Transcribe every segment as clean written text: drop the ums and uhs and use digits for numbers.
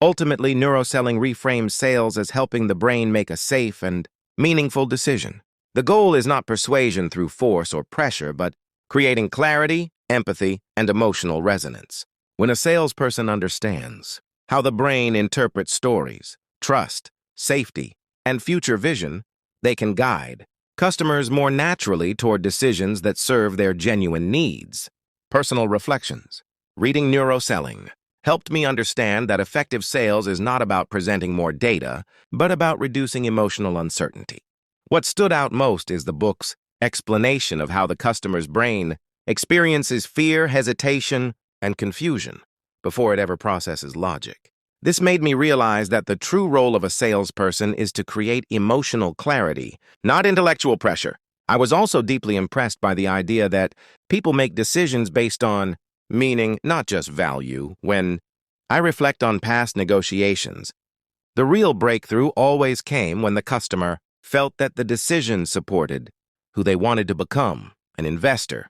Ultimately, neuroselling reframes sales as helping the brain make a safe and meaningful decision. The goal is not persuasion through force or pressure, but creating clarity, empathy, and emotional resonance. When a salesperson understands how the brain interprets stories, trust, safety, and future vision, they can guide customers more naturally toward decisions that serve their genuine needs. Personal reflections. Reading Neuro Selling helped me understand that effective sales is not about presenting more data, but about reducing emotional uncertainty. What stood out most is the book's explanation of how the customer's brain experiences fear, hesitation, and confusion before it ever processes logic. This made me realize that the true role of a salesperson is to create emotional clarity, not intellectual pressure. I was also deeply impressed by the idea that people make decisions based on meaning, not just value. When I reflect on past negotiations, the real breakthrough always came when the customer felt that the decision supported who they wanted to become: an investor,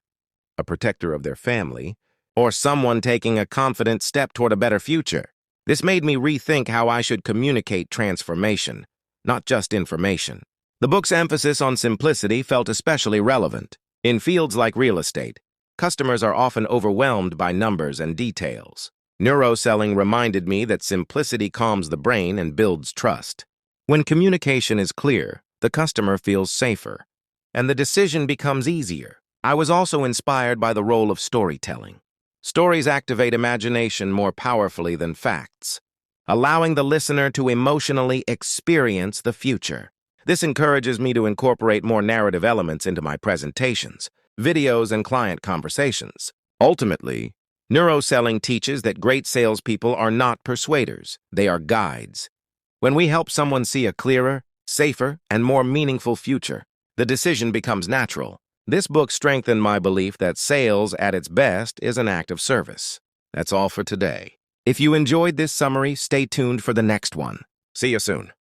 a protector of their family, or someone taking a confident step toward a better future. This made me rethink how I should communicate transformation, not just information. The book's emphasis on simplicity felt especially relevant. In fields like real estate, customers are often overwhelmed by numbers and details. Neuroselling reminded me that simplicity calms the brain and builds trust. When communication is clear, the customer feels safer, and the decision becomes easier. I was also inspired by the role of storytelling. Stories activate imagination more powerfully than facts, allowing the listener to emotionally experience the future. This encourages me to incorporate more narrative elements into my presentations, videos, and client conversations. Ultimately, neuroselling teaches that great salespeople are not persuaders, they are guides. When we help someone see a clearer, safer, and more meaningful future, the decision becomes natural. This book strengthened my belief that sales at its best is an act of service. That's all for today. If you enjoyed this summary, stay tuned for the next one. See you soon.